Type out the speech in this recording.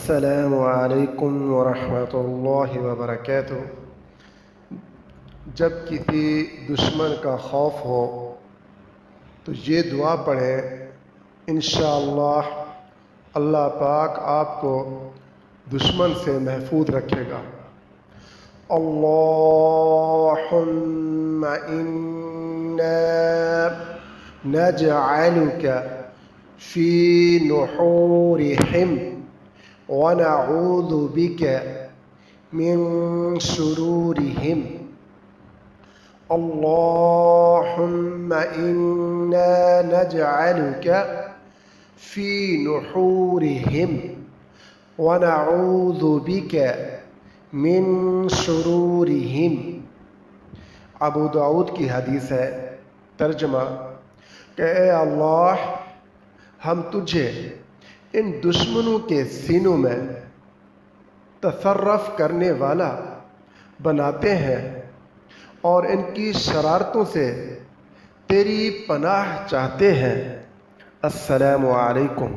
अस्सलामु अलैकुम वरहमतुल्लाहि वबरकातुहू। जब किसी दुश्मन का खौफ हो तो ये दुआ पढ़ें, इंशाअल्लाह अल्लाह पाक आपको दुश्मन से महफूज रखेगा। अल्लाहुम्मा इन्ना नजअलुका फ़ी नुहूरिहिम व नऊज़ु बिका मिन शुरूरिहिम। अल्लाहुम्मा इन्ना नजअलुका फ़ी नुहूरिहिम व नऊज़ु बिका मिन शुरूरिहिम। अबू दाऊद की हदीस है। तर्जमा कि ए अल्लाह, हम तुझे इन दुश्मनों के सीनों में तसर्रफ करने वाला बनाते हैं और इनकी शरारतों से तेरी पनाह चाहते हैं। अस्सलामु अलैकुम।